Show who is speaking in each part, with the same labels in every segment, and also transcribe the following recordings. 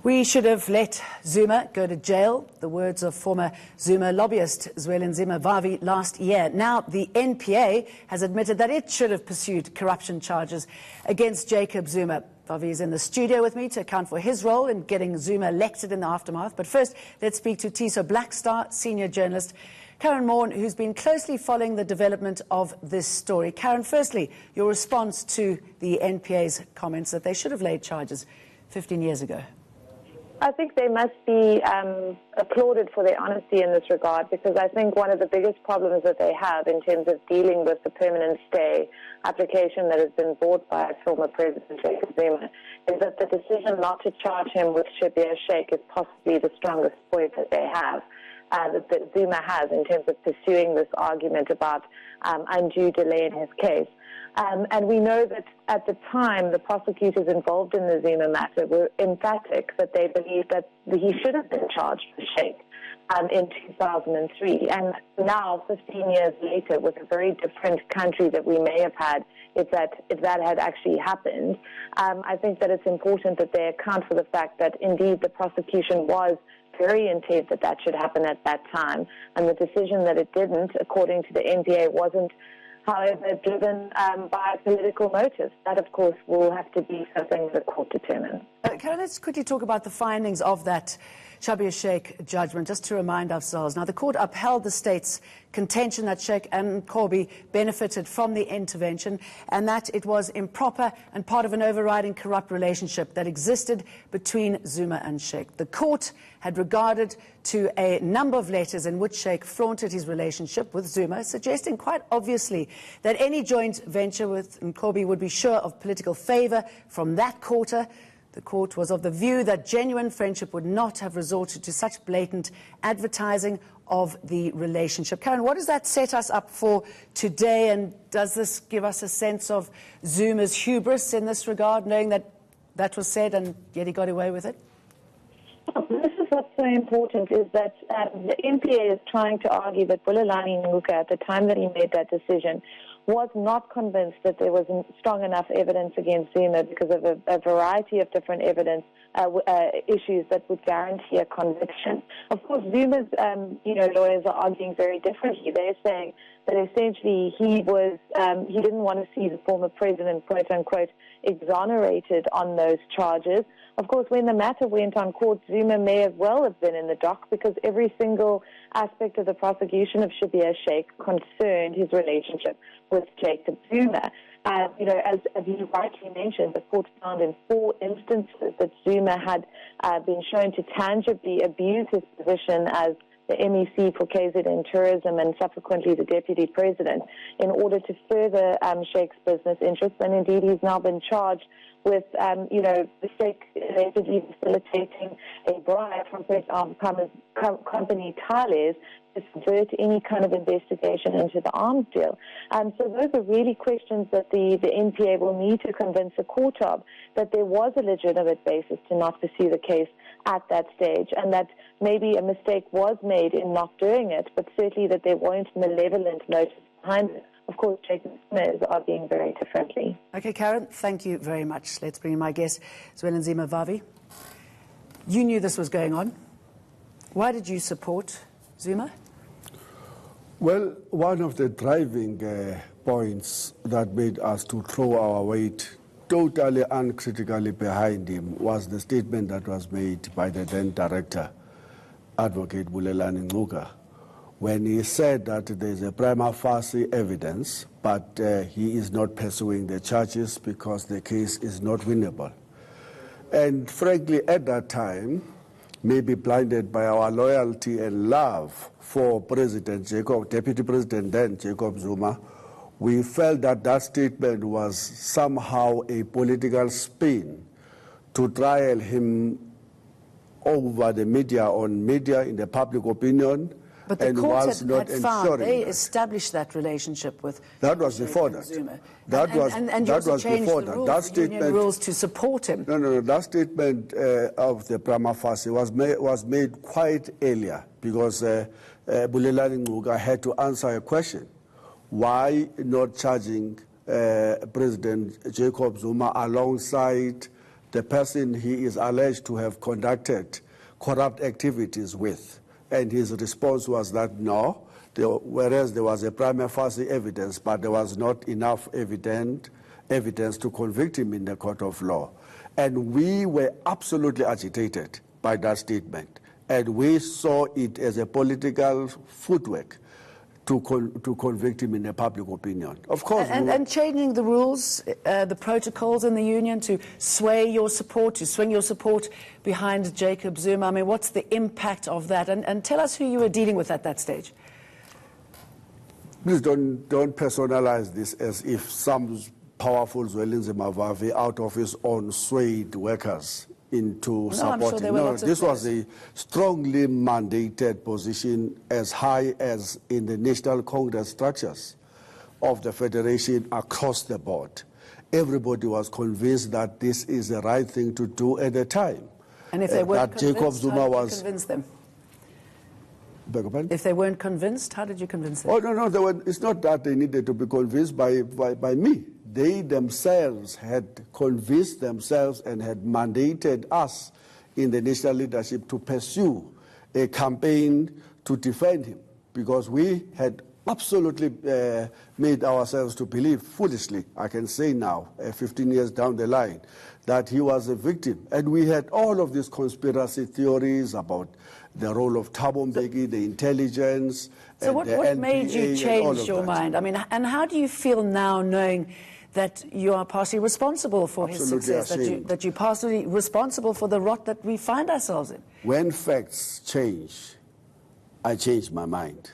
Speaker 1: We should have let Zuma go to jail, the words of former Zuma lobbyist Zima Vavi last year. Now the NPA has admitted that it should have pursued corruption charges against Jacob Zuma. Vavi is in the studio with me to account for his role in getting Zuma elected in the aftermath. But first, let's speak to Tiso Blackstar, senior journalist Karen Morn, who's been closely following the development of this story. Karen, firstly, your response to the NPA's comments that they should have laid charges 15 years ago.
Speaker 2: I think they must be applauded for their honesty in this regard, because I think one of the biggest problems that they have in terms of dealing with the permanent stay application that has been brought by former President Jacob Zuma is that the decision not to charge him with Shibir Sheikh is possibly the strongest point that they have. That Zuma has in terms of pursuing this argument about undue delay in his case. And we know that at the time, the prosecutors involved in the Zuma matter were emphatic that they believed that he should have been charged with Sheikh in 2003. And now, 15 years later, with a very different country that we may have had, if that had actually happened, I think that it's important that they account for the fact that indeed the prosecution was very intent that that should happen at that time, and the decision that it didn't, according to the NPA, wasn't, however, driven by political motives. That, of course, will have to be something the court determines.
Speaker 1: Can I just quickly talk about the findings of that Shibir Sheikh judgment, just to remind ourselves. Now, the court upheld the state's contention that Sheikh and Corby benefited from the intervention and that it was improper and part of an overriding corrupt relationship that existed between Zuma and Sheikh. The court had regarded to a number of letters in which Sheikh flaunted his relationship with Zuma, suggesting quite obviously that any joint venture with Corby would be sure of political favour from that quarter. The court was of the view that genuine friendship would not have resorted to such blatant advertising of the relationship. Karen, what does that set us up for today, and does this give us a sense of Zuma's hubris in this regard, knowing that that was said and yet he got away with it?
Speaker 2: This is what's so important, is that the NPA is trying to argue that Bulelani Ngcuka, at the time that he made that decision, was not convinced that there was strong enough evidence against Zuma because of a variety of different evidence issues that would guarantee a conviction. Of course, Zuma's lawyers are arguing very differently. They're saying that essentially he didn't want to see the former president, quote unquote, exonerated on those charges. Of course, when the matter went on court, Zuma may have well have been in the dock, because every single aspect of the prosecution of Shibir Sheikh concerned his relationship with Jacob Zuma. As you rightly mentioned, the court found in 4 instances that Zuma had been shown to tangibly abuse his position as the MEC for KZN Tourism and subsequently the deputy president in order to further Sheikh's business interests. And indeed, he's now been charged with, the Sheikh allegedly facilitating a bribe from British armed company Thales to subvert any kind of investigation into the arms deal. So those are really questions that the NPA will need to convince the court of, that there was a legitimate basis to not pursue the case at that stage, and that maybe a mistake was made in not doing it, but certainly that there weren't malevolent motives behind it. Of course, Jacob Zuma is arguing very differently.
Speaker 1: Okay, Karen, thank you very much. Let's bring in my guest, Zima Vavi. You knew this was going on. Why did you support Zuma?
Speaker 3: Well, one of the driving points that made us to throw our weight totally uncritically behind him was the statement that was made by the then director, Advocate Bulelani Ngcuka, when he said that there is a prima facie evidence, but he is not pursuing the charges because the case is not winnable. And frankly, at that time, maybe blinded by our loyalty and love for Deputy President then, Jacob Zuma, we felt that that statement was somehow a political spin to trial him over the media, in the public opinion.
Speaker 1: But the court had found they established that relationship with.
Speaker 3: That was before that.
Speaker 1: Zuma.
Speaker 3: That was before that. That
Speaker 1: statement, rules to support him.
Speaker 3: No. That statement of the prima facie was made quite earlier, because Bulelani Ngcuka had to answer a question: why not charging President Jacob Zuma alongside the person he is alleged to have conducted corrupt activities with. And his response was that no, whereas there was a prima facie evidence, but there was not enough evidence to convict him in the court of law. And we were absolutely agitated by that statement. And we saw it as a political footwork to convict him in the public opinion. Of course.
Speaker 1: And changing the rules, the protocols in the union to sway your support, to swing your support behind Jacob Zuma. I mean, what's the impact of that? And tell us who you were dealing with at that stage.
Speaker 3: Please don't personalize this as if some powerful Zwelinze Mavavi out of his own swayed workers into supporting.
Speaker 1: Sure
Speaker 3: no, this was a strongly mandated position as high as in the National Congress structures of the Federation across the board. Everybody was convinced that this is the right thing to do at the time.
Speaker 1: And if they weren't convinced,
Speaker 3: Jacob Zuma
Speaker 1: how did you convince them? If they weren't convinced, how did you convince them?
Speaker 3: Oh, no, it's not that they needed to be convinced by me. They themselves had convinced themselves and had mandated us in the national leadership to pursue a campaign to defend him, because we had absolutely made ourselves to believe, foolishly, I can say now, 15 years down the line, that he was a victim. And we had all of these conspiracy theories about the role of Thabo Mbeki, the intelligence.
Speaker 1: So what made you change your mind? I mean, and how do you feel now knowing that you are partially responsible for his success, that you're partially responsible for the rot that we find ourselves in?
Speaker 3: When facts change, I change my mind.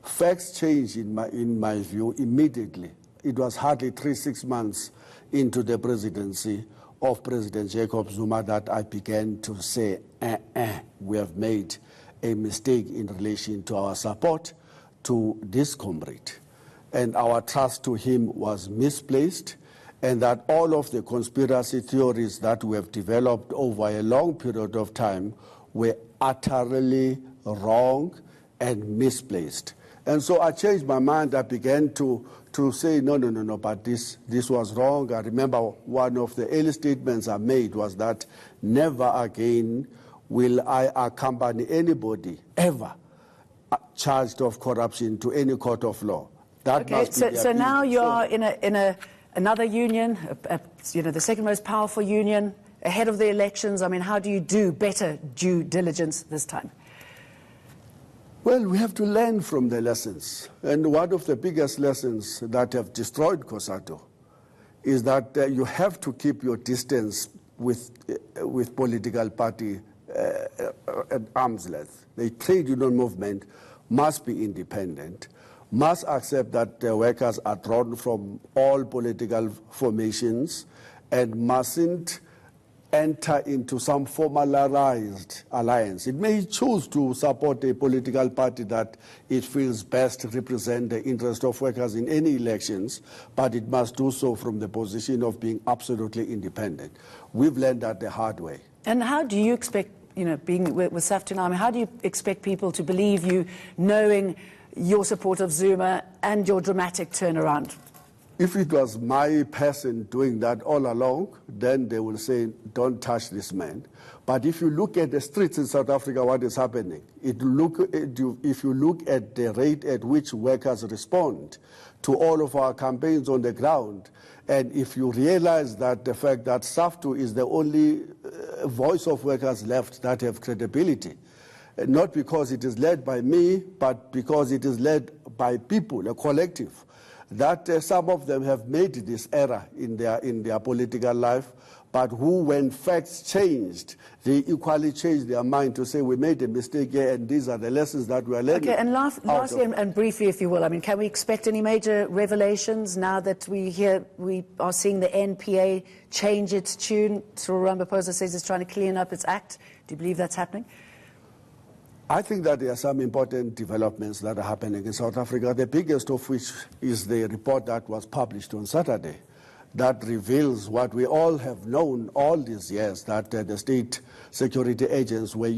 Speaker 3: Facts change, in my view, immediately. It was hardly 6 months into the presidency of President Jacob Zuma that I began to say, we have made a mistake in relation to our support to this comrade. And our trust to him was misplaced, and that all of the conspiracy theories that we have developed over a long period of time were utterly wrong and misplaced. And so I changed my mind. I began to say, no, but this was wrong. I remember one of the early statements I made was that never again will I accompany anybody ever charged of corruption to any court of law.
Speaker 1: So now you are in another union, the second most powerful union, ahead of the elections. I mean, how do you do better due diligence this time?
Speaker 3: Well, we have to learn from the lessons. And one of the biggest lessons that have destroyed COSATU is that you have to keep your distance with political party at arm's length. The trade union movement must be independent, must accept that the workers are drawn from all political formations, and mustn't enter into some formalized alliance. It may choose to support a political party that it feels best represent the interest of workers in any elections, but it must do so from the position of being absolutely independent. We've learned that the hard way.
Speaker 1: And how do you expect, being with Saftunami, how do you expect people to believe you, knowing your support of Zuma and your dramatic turnaround?
Speaker 3: If it was my person doing that all along, then they will say, don't touch this man. But if you look at the streets in South Africa, what is happening, if you look at the rate at which workers respond to all of our campaigns on the ground, and if you realize that the fact that SAFTU is the only voice of workers left that have credibility, not because it is led by me, but because it is led by people, a collective, that some of them have made this error in their political life, but who, when facts changed, they equally changed their mind to say, we made a mistake here, and these are the lessons that we are learning.
Speaker 1: Okay, and lastly, and briefly, if you will, I mean, can we expect any major revelations now that we are seeing the NPA change its tune? Cyril Ramaphosa says it's trying to clean up its act. Do you believe that's happening?
Speaker 3: I think that there are some important developments that are happening in South Africa, the biggest of which is the report that was published on Saturday that reveals what we all have known all these years, that the state security agents were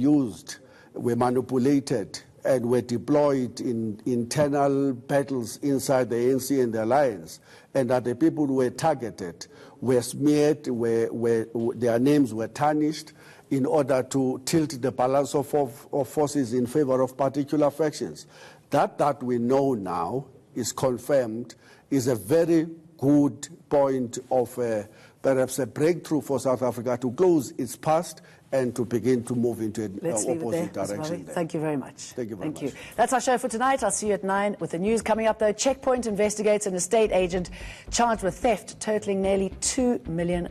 Speaker 3: manipulated and were deployed in internal battles inside the ANC and the alliance, and that the people who were targeted were smeared, their names were tarnished in order to tilt the balance of forces in favor of particular factions. That we know now is confirmed, is a very good point of perhaps a breakthrough for South Africa to close its past and to begin to move into an opposite direction.
Speaker 1: Thank you very much.
Speaker 3: Thank you very much.
Speaker 1: That's our show for tonight. I'll see you at 9 with the news. Coming up, though, Checkpoint investigates an estate agent charged with theft totaling nearly R2 million.